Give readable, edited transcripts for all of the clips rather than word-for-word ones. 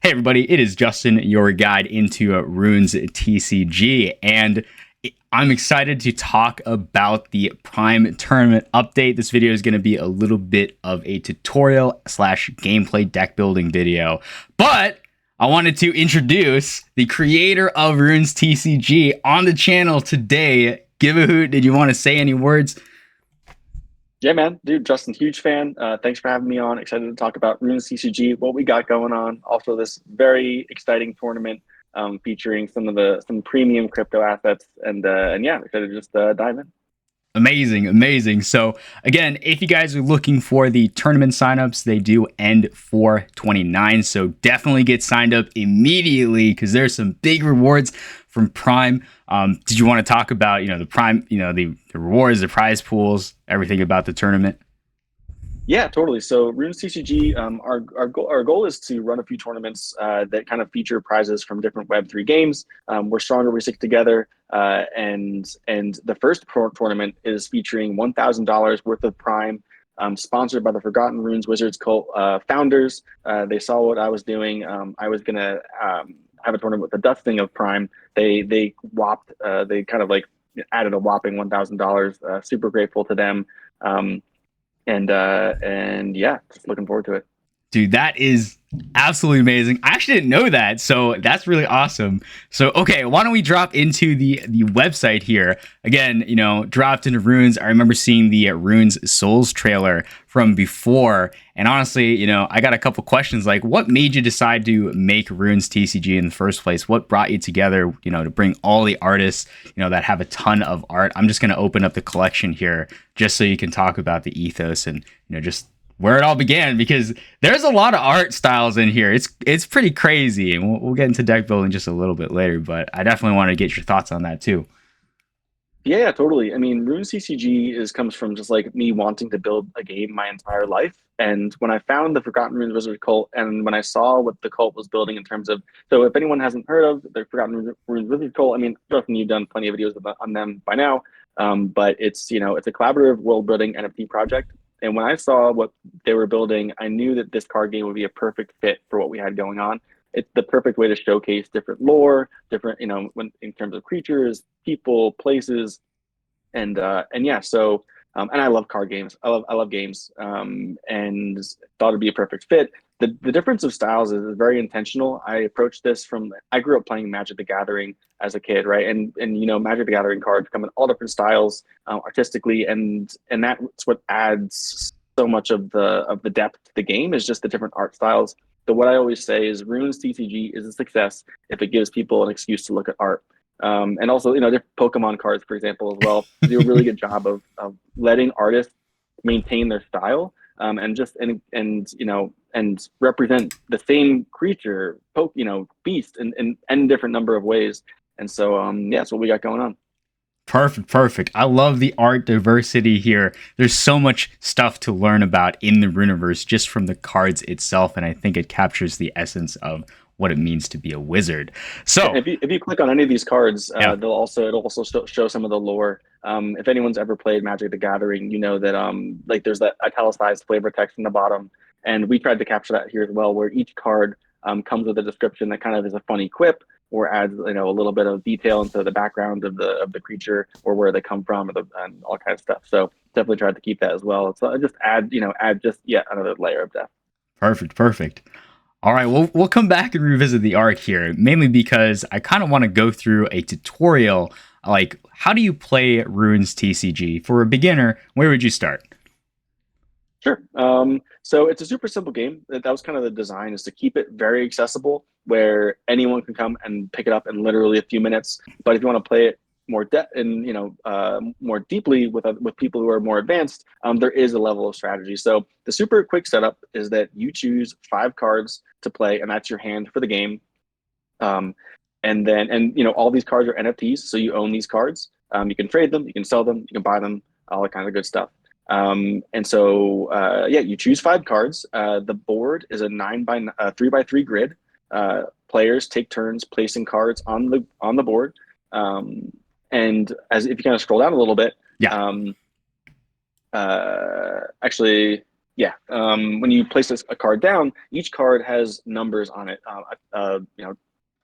Hey everybody, it is Justin, your guide into Runes TCG, and I'm excited to talk about the Prime Tournament update. This video is going to be a little bit of a tutorial slash gameplay deck building video, but I wanted to introduce the creator of Runes TCG on the channel today. Giveahoot, did you want to say any words? Yeah, man, dude, Justin, huge fan. Thanks for having me on. Excited to talk about Runes TCG, what we got going on. Also, this very exciting tournament featuring some premium crypto assets, and yeah, excited to just dive in. Amazing. So again, if you guys are looking for the tournament signups, they do end 4/29. So definitely get signed up immediately because there's some big rewards from Prime. Did you want to talk about the Prime, the rewards, the prize pools, everything about the tournament? Yeah, totally. So Runes TCG, our goal is to run a few tournaments that kind of feature prizes from different Web3 games. We're stronger, we stick together, and the first tournament is featuring $1,000 worth of Prime, sponsored by the Forgotten Runes Wizards Cult founders. They saw what I was doing. I was gonna have a tournament with the dusting of Prime. They kind of like added a whopping $1,000. Super grateful to them. Um, and yeah, just looking forward to it. Dude, that is absolutely amazing. I actually didn't know that, so that's really awesome. So, okay, why don't we drop into the website here again? Dropped into Runes. I remember seeing the Runes Souls trailer from before, and honestly, I got a couple questions like, what made you decide to make Runes TCG in the first place? What brought you together? To bring all the artists, that have a ton of art. I'm just gonna open up the collection here just so you can talk about the ethos and just where it all began, because there's a lot of art styles in here. It's pretty crazy, and we'll get into deck building just a little bit later. But I definitely want to get your thoughts on that too. Yeah, totally. I mean, Rune CCG comes from just like me wanting to build a game my entire life. And when I found the Forgotten Runes Wizard cult, and when I saw what the cult was building in terms of, so if anyone hasn't heard of the Forgotten Runes Wizard cult, I mean, Justin, you've done plenty of videos on them by now. But it's a collaborative world building NFT project. And when I saw what they were building, I knew that this card game would be a perfect fit for what we had going on. It's the perfect way to showcase different lore, different, when in terms of creatures, people, places, and yeah. So and I love card games. I love games, and thought it'd be a perfect fit. The difference of styles is very intentional. I approached this from I grew up playing Magic the Gathering as a kid, right? And Magic the Gathering cards come in all different styles, artistically, and that's what adds so much of the depth to the game is just the different art styles. So what I always say is Runes TCG is a success if it gives people an excuse to look at art. And also, different Pokemon cards, for example, as well, do a really good job of letting artists maintain their style, and represent the same creature, beast, in different number of ways. And so, yeah, that's what we got going on. Perfect. I love the art diversity here. There's so much stuff to learn about in the Runeverse just from the cards itself, and I think it captures the essence of what it means to be a wizard. Yeah, So, if you click on any of these cards, yeah. it'll also show some of the lore. If anyone's ever played Magic the Gathering, you know that like there's that italicized flavor text in the bottom, and we tried to capture that here as well, where each card comes with a description that kind of is a funny quip or adds a little bit of detail into the background of the creature or where they come from, and all kinds of stuff. So definitely tried to keep that as well. So just add just yet another layer of depth. Perfect. All right, we'll come back and revisit the art here, mainly because I kind of want to go through a tutorial. Like, how do you play Runes TCG? For a beginner, where would you start? Sure. So it's a super simple game. That was kind of the design, is to keep it very accessible, where anyone can come and pick it up in literally a few minutes. But if you want to play it more deeply with people who are more advanced, there is a level of strategy. So the super quick setup is that you choose 5 cards to play, and that's your hand for the game. Um, and all these cards are NFTs, so you own these cards. You can trade them, you can sell them, you can buy them, all that kind of good stuff. And so yeah, you choose 5 cards. The board is a 3 by 3 grid. Players take turns placing cards on the board. And as if you kind of scroll down a little bit, Yeah. actually, Yeah. When you place a card down, each card has numbers on it.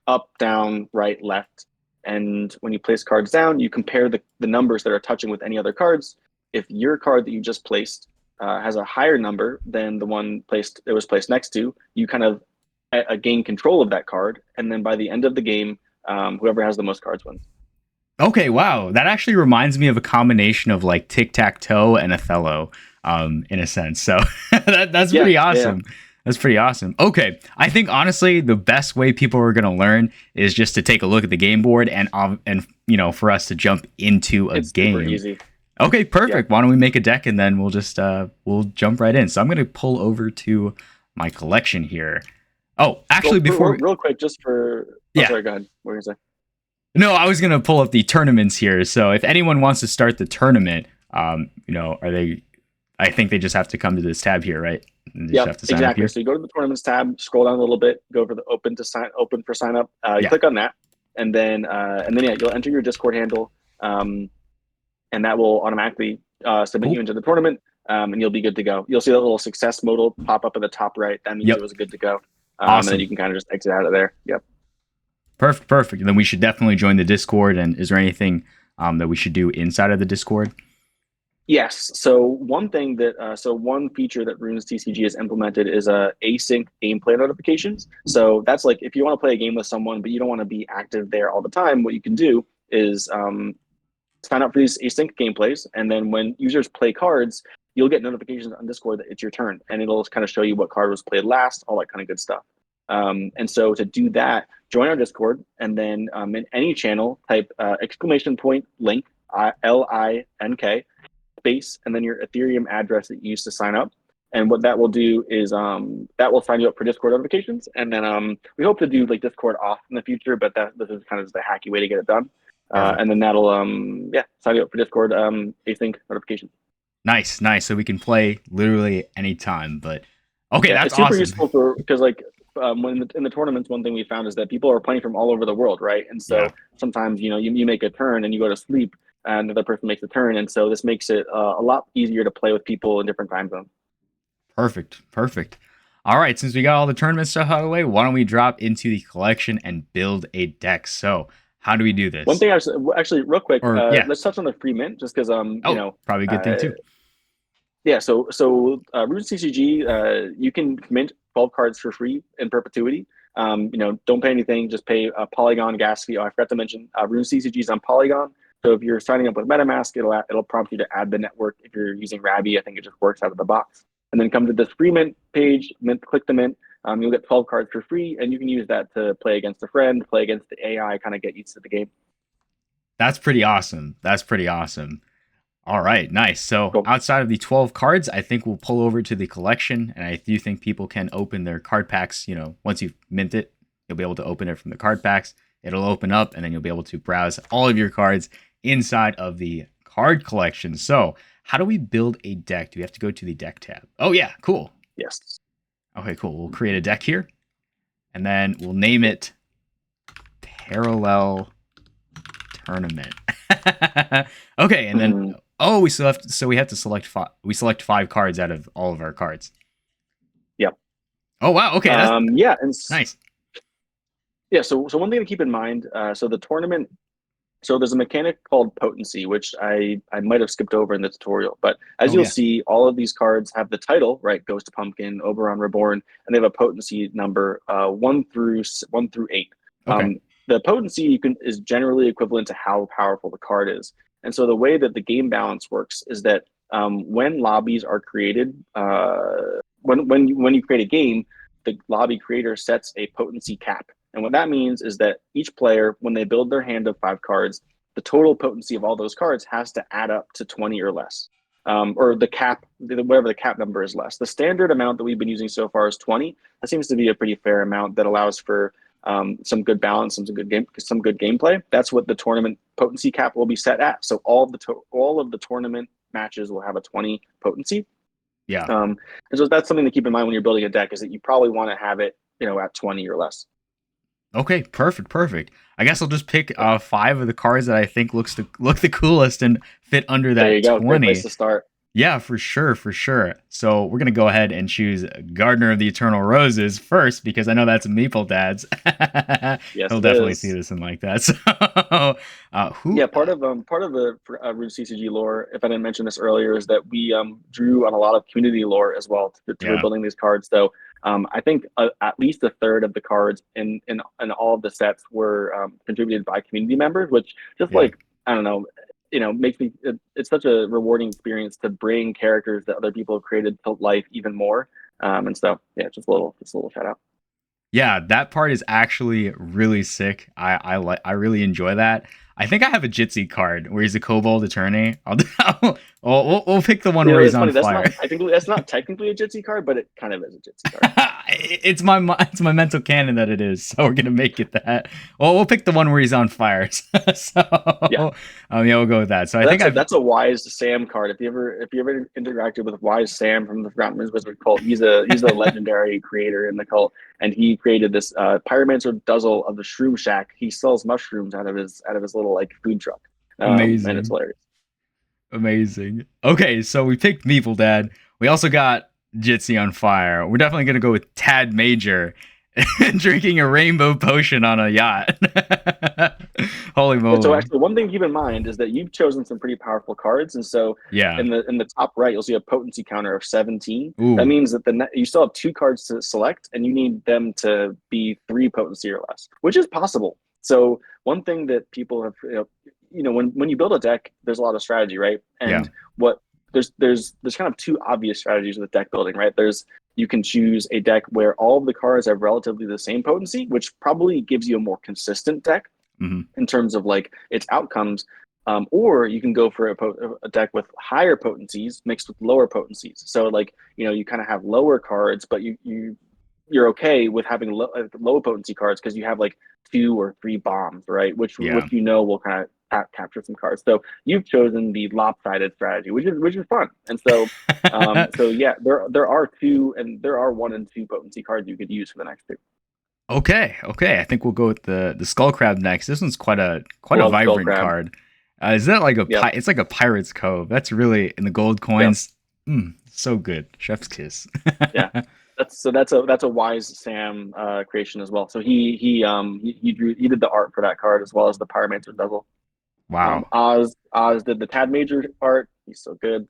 Up, down, right, left. And when you place cards down, you compare the numbers that are touching with any other cards. If your card that you just placed has a higher number than the one placed it was placed next to, you kind of gain control of that card. And then by the end of the game, whoever has the most cards wins. Okay, wow. That actually reminds me of a combination of like tic-tac-toe and Othello, in a sense. So that's Yeah, pretty yeah, awesome. That's pretty awesome. Okay, I think honestly the best way people are going to learn is just to take a look at the game board and for us to jump into a it's super game. easy. Okay, Yeah. perfect. Why don't we make a deck and then we'll just we'll jump right in. So I'm going to pull over to my collection here. Oh, actually, Real quick, just for oh, yeah. sorry, go ahead. What were you gonna say? No, I was gonna pull up the tournaments here. So if anyone wants to start the tournament, are they? I think they just have to come to this tab here, right? And they just Yep, have to sign up exactly. here. So you go to the tournaments tab, scroll down a little bit, go over the open for sign up. You Yeah, click on that, and then yeah, you'll enter your Discord handle, and that will automatically submit you cool. into the tournament, and you'll be good to go. You'll see that little success modal pop up at the top right. That means it Yep, was good to go, and then awesome, you can kind of just exit out of there. Yep. perfect, perfect. And then we should definitely join the Discord. And is there anything that we should do inside of the Discord? Yes. So one feature that Runes TCG has implemented is async gameplay notifications. So that's like if you want to play a game with someone, but you don't want to be active there all the time, what you can do is sign up for these async gameplays, and then when users play cards, you'll get notifications on Discord that it's your turn, and it'll kind of show you what card was played last, all that kind of good stuff. And so to do that, join our Discord, and then in any channel, type exclamation point link LINK space, and then your Ethereum address that you used to sign up. And what that will do is that will sign you up for Discord notifications, and then we hope to do like Discord off in the future, but this is kind of the hacky way to get it done. And Perfect. then that'll sign you up for Discord async notifications. Nice, nice. So we can play literally anytime. But okay, Yeah, that's it's super awesome. useful for because like when in the tournaments, one thing we found is that people are playing from all over the world, right? And Yeah, so sometimes you make a turn and you go to sleep, and another person makes a turn, and so this makes it a lot easier to play with people in different time zones. perfect, perfect. All right, since we got all the tournament stuff out of the way, why don't we drop into the collection and build a deck? So how do we do One this? thing actually real quick, Or yeah. let's touch on the free mint just because Oh, probably a good thing too. yeah, Runes TCG, you can mint 12 cards for free in perpetuity. Don't pay anything, just pay a Polygon gas fee. Oh, I forgot to mention, Runes TCG is on Polygon. So if you're signing up with MetaMask, it'll prompt you to add the network. If you're using Rabby, I think it just works out of the box. And then come to this free mint page, click the mint. You'll get 12 cards for free, and you can use that to play against a friend, play against the AI, kind of get used to the game. That's pretty awesome. That's pretty awesome. All right, nice. So Cool. outside of the 12 cards, I think we'll pull over to the collection, and I do think people can open their card packs. Once you mint it, you'll be able to open it from the card packs. It'll open up, and then you'll be able to browse all of your cards inside of the card collection. So how do we build a deck? Do we have to go to the deck tab? Oh yeah, cool. Yes. Okay, cool. We'll create a deck here, and then we'll name it Parallel Tournament. Okay, and then Mhm. we still have to, so we have to select five. We select 5 cards out of all of our cards. Yep. Oh wow, okay, that's Yeah, and nice. yeah. So one thing to keep in mind. So the tournament. So there's a mechanic called potency, which I might have skipped over in the tutorial. But as Oh you'll yeah, see, all of these cards have the title, right? Ghost Pumpkin, Oberon Reborn, and they have a potency number 1 through 8. okay, The potency is generally equivalent to how powerful the card is. And so the way that the game balance works is that when lobbies are created, when you create a game, the lobby creator sets a potency cap. And what that means is that each player, when they build their hand of 5 cards, the total potency of all those cards has to add up to 20 or less. Or the cap, whatever the cap number is less. The standard amount that we've been using so far is 20. That seems to be a pretty fair amount that allows for some good balance, some good gameplay. That's what the tournament potency cap will be set at. So all of the tournament matches will have a 20 potency. yeah. And so that's something to keep in mind when you're building a deck, is that you probably want to have it, at 20 or less. Okay, perfect, perfect. I guess I'll just pick 5 of the cards that I think look the coolest and fit under There that you go. Great place 20. to start. Yeah, for sure, for sure. So we're gonna go ahead and choose Gardener of the Eternal Roses first because I know that's Maple Dad's. Yes, He'll it definitely see is. this and like that. So, Yeah, who? part of the Runes TCG lore, if I didn't mention this earlier, is that we drew on a lot of community lore as well to Yeah, rebuilding these cards. So I think at least a third of the cards in all of the sets were contributed by community members, which just yeah. like I don't know, makes me it's such a rewarding experience to bring characters that other people have created to life even more. And so yeah, just a little shout out. Yeah, that part is actually really sick. I really enjoy that. I think I have a Jitsi card where he's a kobold attorney. We'll pick the one You where know, he's it's on funny. fire. I think that's not technically a Jitsi card, but it kind of is a Jitsi card. It's my mental canon that it is. So we're gonna make it that. Well, we'll pick the one where he's on fire. Yeah. So yeah, we'll go with that. So I think I've That's a wise Sam card. If you ever interacted with Wise Sam from the Forgotten Winds Wizard cult, he's a legendary creator in the cult, and he created this Pyromancer Duzzle of the Shroom Shack. He sells mushrooms out of his little like food truck, and it's amazing, hilarious. amazing. Okay, so we picked Meeple Dad. We also got Jitsi on fire. We're definitely gonna go with Tad Major. Drinking a rainbow potion on a yacht. Holy And so moly. actually, one thing to keep in mind is that you've chosen some pretty powerful cards, and so Yeah. in the top right, you'll see a potency counter of 17. That Ooh. means that you still have two cards to select, and you need them to be three potency or less, which is possible. So one thing that people have, when you build a deck, there's a lot of strategy, right? Yeah. And what there's kind of two obvious strategies with deck building, right? There's you can choose a deck where all of the cards have relatively the same potency, which probably gives you a more consistent deck Hmm. in terms of like its outcomes. Or you can go for a deck with higher potencies mixed with lower potencies. So like you kind of have lower cards, but you're okay with having low potency cards because you have like two or three bombs, right? Yeah. Which will kind of capture some cards. So you've chosen the lopsided strategy, which is fun. And so so yeah, there are two and there are one and two potency cards you could use for the next two. Okay. Okay. I think we'll go with the skull crab next. This one's quite a Love Skull vibrant Crab. card. Is that like Yep. it's like a pirate's cove? That's really in the gold Yep. coins. So good. Chef's kiss. Yeah. That's a wise Sam creation as well. So he did the art for that card as well as the Pyromancer Devil. Wow. Oz did the Tad Major art. He's so good.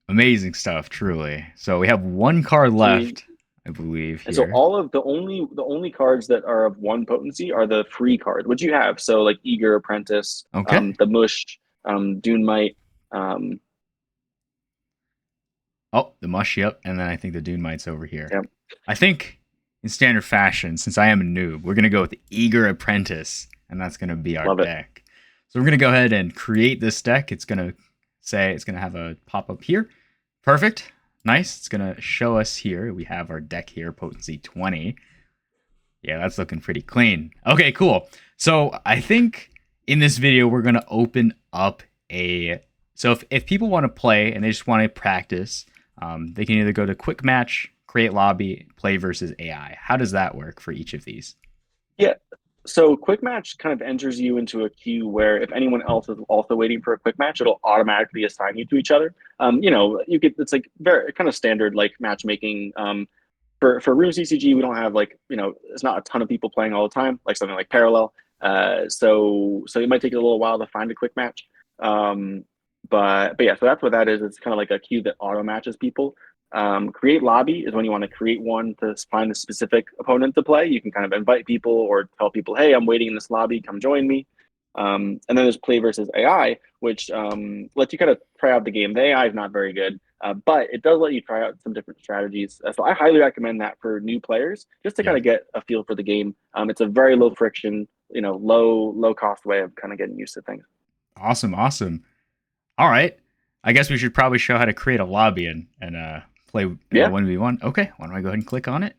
Amazing stuff, truly. So we have one card So we left, I believe, and so here. all of the only cards that are of one potency are the free cards, which you have. So like Eager Apprentice, Okay. the Mush, Dune Might, um, Oh, the mush, yep. And then I think the Dune Mite's over here. yeah, I think in standard fashion, since I am a noob, we're going to go with the Eager Apprentice, and that's going to be our love it. deck. So we're going to go ahead and create this deck. It's going to say, it's going to have a pop up here. Perfect. Nice. It's going to show us here. We have our deck here, potency 20. Yeah, that's looking pretty clean. Okay, cool. So I think in this video, we're going to open up a. So if people want to play and they just want to practice, they can either go to quick match, create lobby, play versus AI. How does that work for each of these? Yeah. So quick match kind of enters you into a queue where if anyone else is also waiting for a quick match, it'll automatically assign you to each other. You could it's like very kind of standard like matchmaking. For Runes TCG, we don't have like it's not a ton of people playing all the time, like something like Parallel. So it might take a little while to find a quick match. But yeah, so that's what that is. It's kind of like a queue that auto matches people. Create lobby is when you want to create one to find a specific opponent to play. You can kind of invite people or tell people, hey, I'm waiting in this lobby, come join me. And then there's play versus AI, which lets you kind of try out the game. The AI is not very good, but it does let you try out some different strategies. So I highly recommend that for new players, just to kind Yeah. of get a feel for the game. It's a very low friction, low cost way of kind of getting used to things. Awesome, awesome. All right. I guess we should probably show how to create a lobby and play in a Yeah. 1v1. Okay, why don't I go ahead and click on it?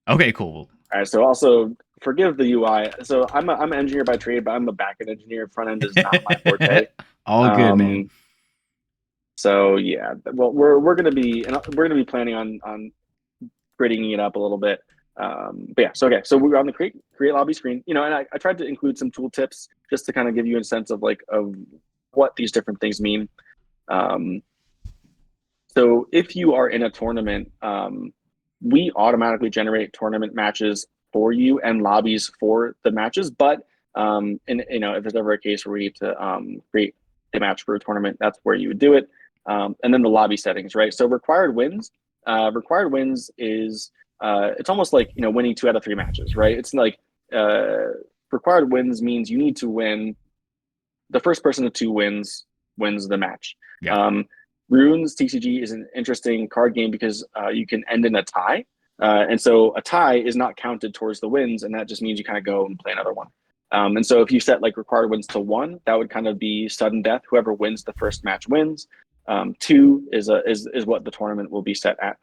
Okay, cool. All right. So also forgive the UI. So I'm an engineer by trade, but I'm a backend engineer. Front end is not my forte. All good, man. Um, so yeah, well, we're gonna be planning on gritting it up a little bit. But yeah, so okay, so we're on the create lobby screen, and I tried to include some tool tips just to kind of give you a sense of like of what these different things mean. So if you are in a tournament, we automatically generate tournament matches for you and lobbies for the matches. But and if there's ever a case where we need to create a match for a tournament, that's where you would do it. And then the lobby settings, right? So required wins. Required wins is it's almost like winning 2 out of 3 matches, right? It's like uh, required wins means you need to win. The first person to 2 wins wins the match. Yeah. Runes TCG is an interesting card game because you can end in a tie. And so a tie is not counted towards the wins, and that just means you kind of go and play another one. And so if you set like required wins to 1, that would kind of be sudden death. Whoever wins the first match wins. 2 is what the tournament will be set at.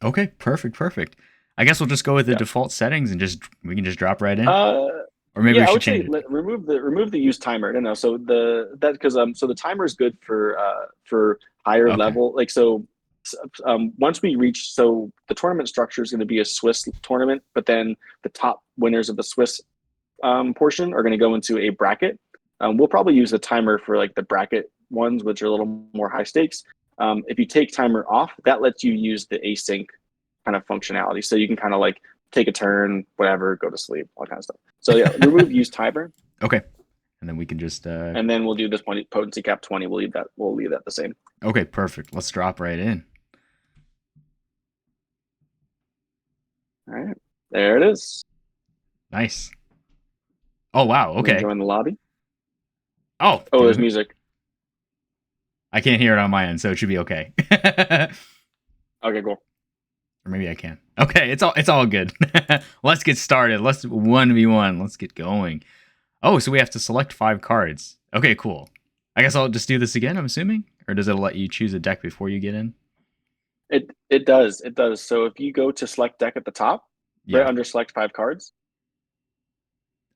Okay, perfect. I guess we'll just go with the default settings and we can just drop right in. Or maybe we I should would say change it. remove the use timer. No. So the timer is good for higher Okay. level. Like so, once we reach, so the tournament structure is going to be a Swiss tournament, but then the top winners of the Swiss portion are going to go into a bracket. We'll probably use the timer for like the bracket ones, which are a little more high stakes. If you take timer off, that lets you use the async kind of functionality. So you can kind of like take a turn, whatever, go to sleep, all kind of stuff. So yeah, remove use timer. Okay. And then we can just And then we'll do this potency cap 20. We'll leave that the same. Okay, perfect. Let's drop right in. All right. There it is. Nice. Oh wow, okay. Join the lobby. Oh, there's music. I can't hear it on my end, so it should be okay. Okay, cool. Or maybe I can. Okay, it's all good. Let's get started. Let's 1v1. Let's get going. Oh, so we have to select 5 cards. Okay, cool. I guess I'll just do this again, I'm assuming? Or does it let you choose a deck before you get in? It does. It does. So if you go to select deck at the top, right under select 5 cards.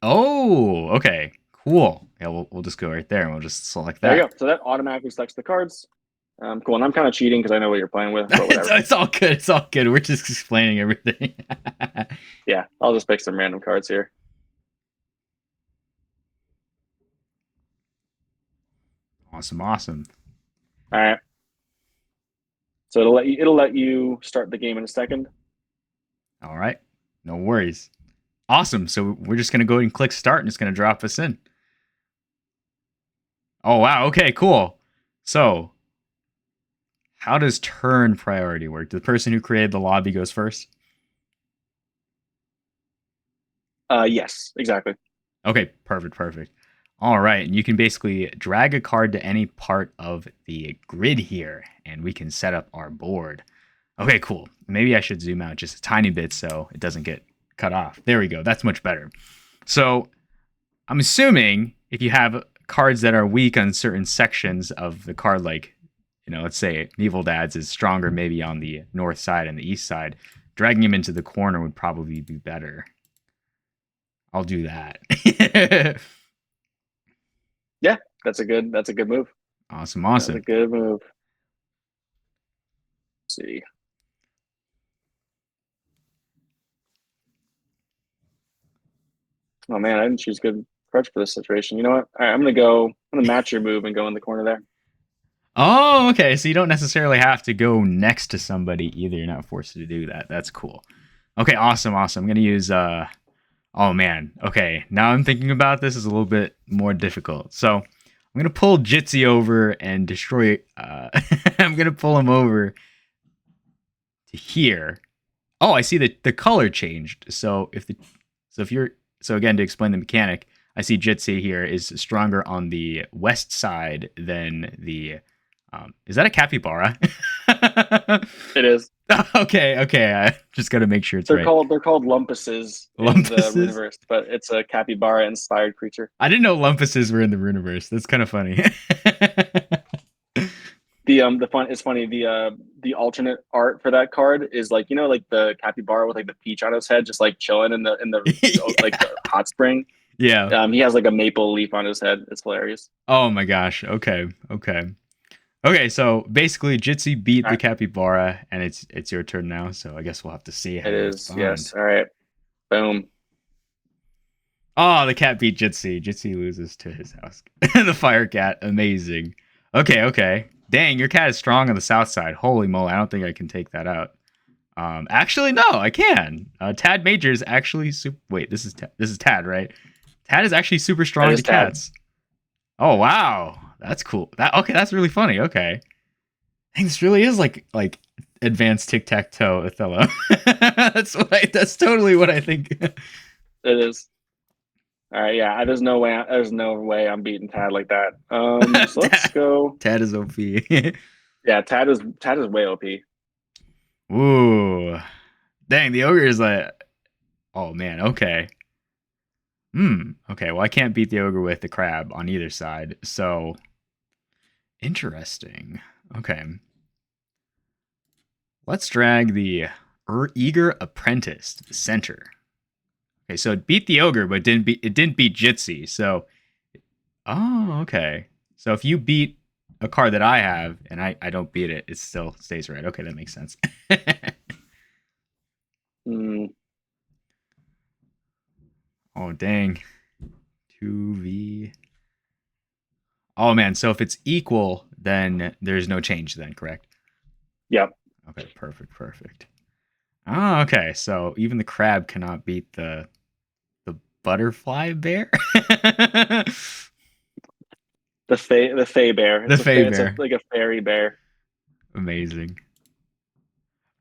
Oh, okay. Cool. Yeah, we'll just go right there and we'll just select that. There you go. So that automatically selects the cards. Cool. And I'm kind of cheating because I know what you're playing with. But whatever. It's all good. It's all good. We're just explaining everything. Yeah, I'll just pick some random cards here. Awesome. All right. So it'll let you start the game in a second. All right. No worries. Awesome. So we're just gonna go ahead and click start, and it's gonna drop us in. Oh wow. Okay. Cool. So, how does turn priority work? The person who created the lobby goes first. Yes, exactly. Okay. Perfect. All right, and you can basically drag a card to any part of the grid here, and we can set up our board. Okay, cool. Maybe I should zoom out just a tiny bit so it doesn't get cut off. There we go. That's much better. So I'm assuming if you have cards that are weak on certain sections of the card, like, let's say Evil Dads is stronger maybe on the north side and the east side, dragging him into the corner would probably be better. I'll do that. Yeah, that's a good move. Awesome. That's a good move. Let's see. Oh man, I didn't choose good cards for this situation. You know what? All right, I'm gonna match your move and go in the corner there. Oh, okay. So you don't necessarily have to go next to somebody either. You're not forced to do that. That's cool. Okay, awesome. I'm gonna use oh man. Okay, now I'm thinking about this is a little bit more difficult. So I'm gonna pull Jitsi over and destroy I'm gonna pull him over to here. Oh, I see the color changed. So so again, to explain the mechanic, I see Jitsi here is stronger on the west side than the is that a capybara? It is. Okay. I just got to make sure it's right. They're called lumpuses in the Runeverse, but it's a capybara inspired creature. I didn't know lumpuses were in the Runeverse. That's kind of funny. It's funny, the alternate art for that card is like, like the capybara with like the peach on his head, just like chilling in the like the hot spring. Yeah. He has like a maple leaf on his head. It's hilarious. Oh my gosh. Okay. So basically, Jitsi beat the capybara, and it's your turn now. So I guess we'll have to see how it is. Yes. All right. Boom. Oh, the cat beat Jitsi. Jitsi loses to his house. The fire cat. Amazing. Okay. Dang, your cat is strong on the south side. Holy moly, I don't think I can take that out. Actually, no, I can. Tad Major is actually super. Wait, this is Tad, right? Tad is actually super That strong to is Tad. cats. Oh wow, that's cool. That's really funny. Okay, dang, this really is like advanced tic tac toe Othello. That's totally what I think. It is. All right, yeah. There's no way I'm beating Tad like that. So let's Tad, go. Tad is OP. Yeah, Tad is way OP. Ooh, dang, the ogre is like. Oh man, okay. Okay, well I can't beat the ogre with the crab on either side. So interesting. Okay. Let's drag the eager apprentice to the center. Okay, so it beat the ogre, but it didn't beat Jitsi. So okay. So if you beat a card that I have and I don't beat it, it still stays red. Okay, that makes sense. Mm, Oh dang. 2v. Oh man, so if it's equal, then there's no change then, correct? yep. Okay, perfect. Oh, okay. So even the crab cannot beat the butterfly bear. The Fey bear. The Fey It's a bear. like a fairy bear. Amazing.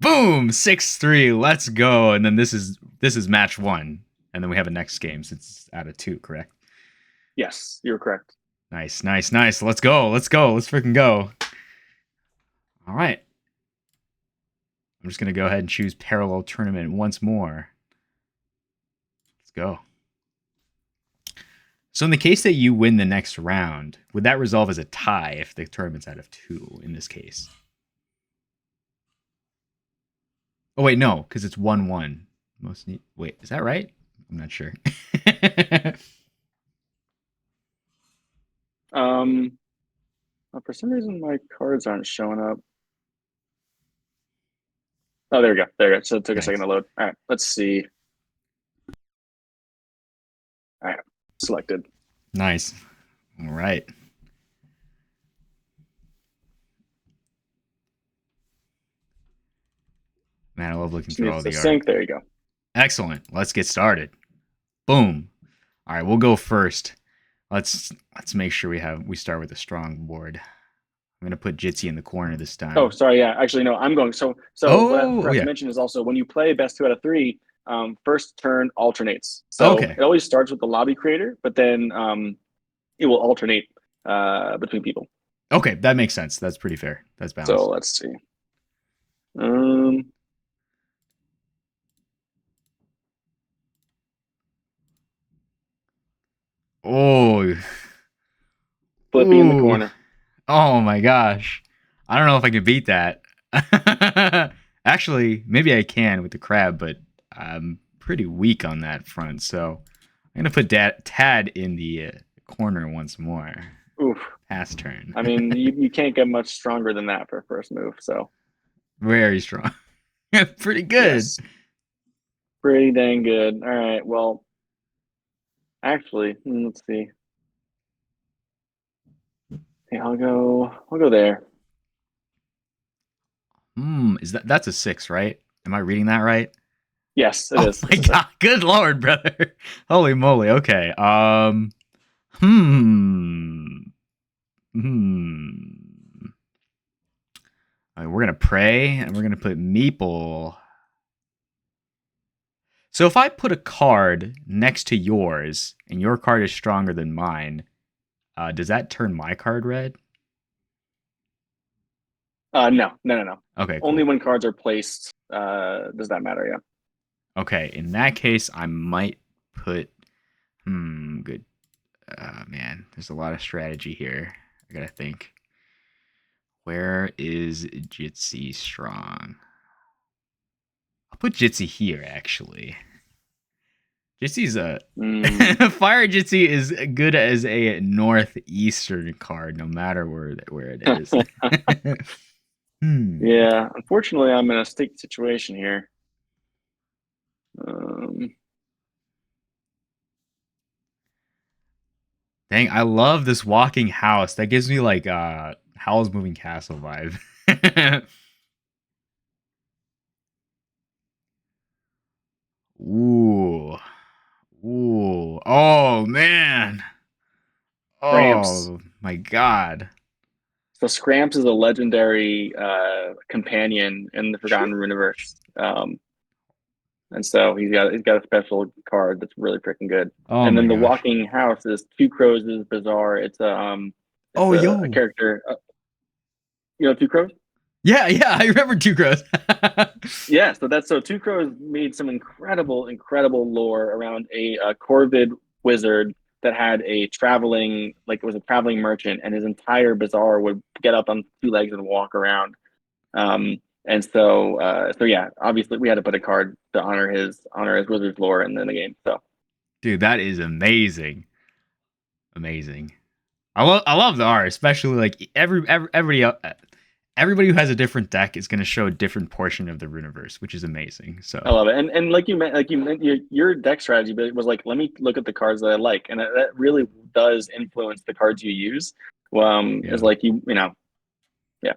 Boom! 6-3. Let's go. And then this is match one. And then we have a next game since it's out of two, correct? Yes, you're correct. Nice. Let's go. Let's freaking go. All right. I'm just gonna go ahead and choose parallel tournament once more. Let's go. So in the case that you win the next round, would that resolve as a tie if the tournament's out of two in this case? Oh wait, no, because it's 1-1. Wait, is that right? I'm not sure. Um, for some reason my cards aren't showing up. Oh, there we go. There we go. So it took a second Nice. to load. All right, let's see. All right, selected. Nice. All right. Man, I love looking Just through needs all to the art. sync. There you go. Excellent. Let's get started. Boom. All right, we'll go first. Let's make sure we start with a strong board. I'm gonna put Jitsi in the corner this Oh, time. sorry. Yeah, actually, no. I'm going. So what I Oh forgot to yeah. mention is also when you play best 2 out of 3, first turn alternates. So Okay. it always starts with the lobby creator, but then it will alternate between people. Okay, that makes sense. That's pretty fair. That's So balanced. let's see. Um, Oh, Flippy in the ooh. corner. Oh my gosh. I don't know if I can beat that. Actually, maybe I can with the crab, but I'm pretty weak on that front. So I'm gonna put Tad in the corner once more. Oof. Pass turn. I mean, you can't get much stronger than that for a first move. So Very strong. Pretty good. yes, pretty dang good. All right. Well, actually, let's see. Hey, I'll go there. Is that's a 6, right? Am I reading that right? Yes, it Oh is. my It's a six. god, good lord, brother. Holy moly. Okay. Hmm. Hmm. All right, we're gonna pray and we're gonna put Meeple. So if I put a card next to yours and your card is stronger than mine, does that turn my card red? No. Okay, Only cool. when cards are placed does that matter. Yeah. Okay, in that case, I might put. Good. Man, there's a lot of strategy here. I gotta think. Where is Jitsi strong? I'll put Jitsi here, actually. Jitsi's a Mm, Fire Jitsi is good as a northeastern card, no matter where it is. Hmm. yeah. Unfortunately, I'm in a sticky situation here. Um, Dang, I love this walking house. That gives me like Howl's Moving Castle vibe. Ooh. Ooh. Oh man. Gramps. Oh my god. So Scramps is a legendary companion in the Forgotten Universe. And so he's got a special card that's really freaking good. Oh And my then the gosh. Walking House is Two Crows is bizarre. It's Oh a yo. character. You know Two Crows? Yeah, yeah, I remember Two Crows. Yeah. So Two Crows made some incredible lore around a Corvid wizard that had a traveling like it was a traveling merchant, and his entire bazaar would get up on two legs and walk around. So yeah, obviously we had to put a card to honor his wizard's lore in the game. So Dude, that is amazing. Amazing. I love the art, especially like everybody who has a different deck is going to show a different portion of the Runiverse, which is amazing. I So, love it. And like you meant your deck strategy, but it was like, let me look at the cards that I like, and that really does influence the cards you use. Is yeah. like yeah.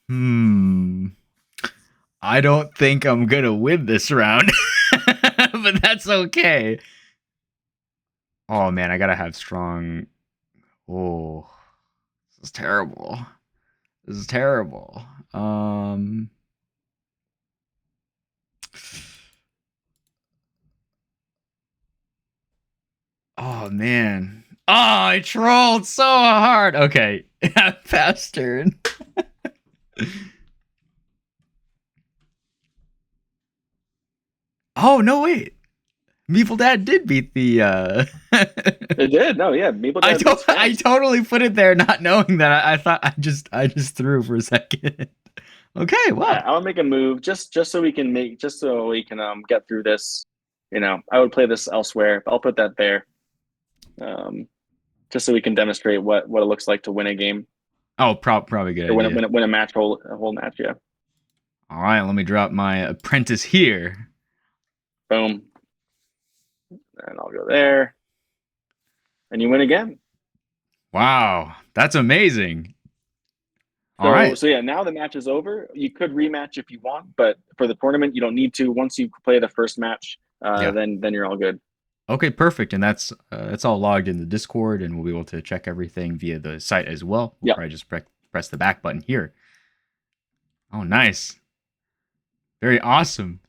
Hmm. I don't think I'm going to win this round. But that's okay. Oh man, I got to have strong. Oh, this is terrible. This is terrible. Um Oh man. Oh, I trolled so hard. Okay. Fast turn. Oh no, wait. Meeple Dad did beat the It did. No, yeah. Maple Dad beats I Scramps. totally put it there not knowing that. I thought I just threw for a second. Okay, I, well. I would make a move just so we can get through this. I would play this elsewhere. I'll put that there. Um, just so we can demonstrate what it looks like to win a game Oh, probably a good or idea. win a match whole match. Yeah, All right, let me drop my apprentice here. boom, and I'll go there, and you win again. Wow, that's amazing. All So right. so yeah, now the match is over. You could rematch if you want, but for the tournament, you don't need to. Once you play the first match, Yeah. then you're all good. Okay, perfect. And that's all logged in the Discord, and we'll be able to check everything via the site as well. We'll Yeah. probably just press the back button here. Oh, nice. Very awesome.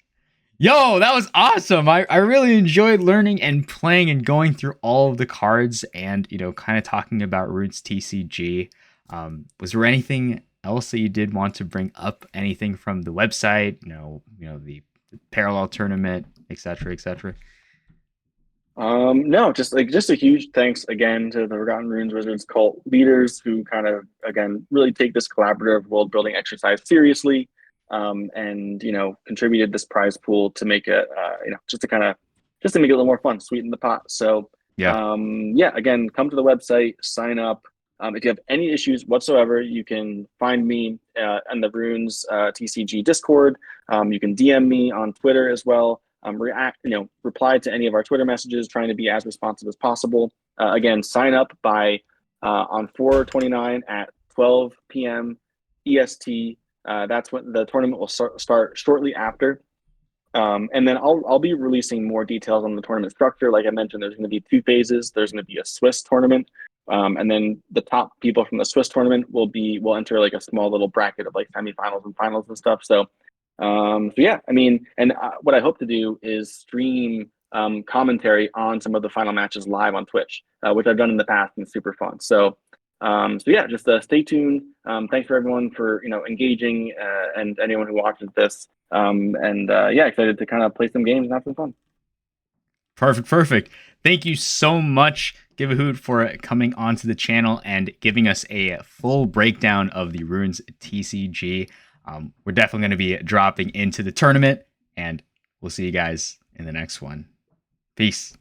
Yo, that was awesome. I really enjoyed learning and playing and going through all of the cards and, kind of talking about Runes TCG. Was there anything else that you did want to bring up? Anything from the website, the parallel tournament, etc., etc.? No, just a huge thanks again to the Forgotten Runes Wizards cult leaders who kind of again really take this collaborative world building exercise seriously, and contributed this prize pool to make it just to make it a little more fun, sweeten the pot. So Yeah. yeah, again, come to the website, sign up. If you have any issues whatsoever, you can find me in the Runes TCG Discord. You can DM me on Twitter as well. Reply to any of our Twitter messages, trying to be as responsive as possible. Again, sign up by on 4/29 at 12 p.m. EST. That's when the tournament will start shortly after. And then I'll be releasing more details on the tournament structure. Like I mentioned, there's going to be two phases. There's going to be a Swiss tournament, and then the top people from the Swiss tournament will enter like a small little bracket of like semifinals and finals and stuff. So yeah, I mean, and what I hope to do is stream commentary on some of the final matches live on Twitch, which I've done in the past and it's super fun. So yeah, just stay tuned. Thanks for everyone for engaging and anyone who watches this. And yeah, excited to kind of play some games and have some fun. Perfect, perfect. Thank you so much, giveahoot, for coming onto the channel and giving us a full breakdown of the Runes TCG. We're definitely going to be dropping into the tournament, and we'll see you guys in the next one. Peace.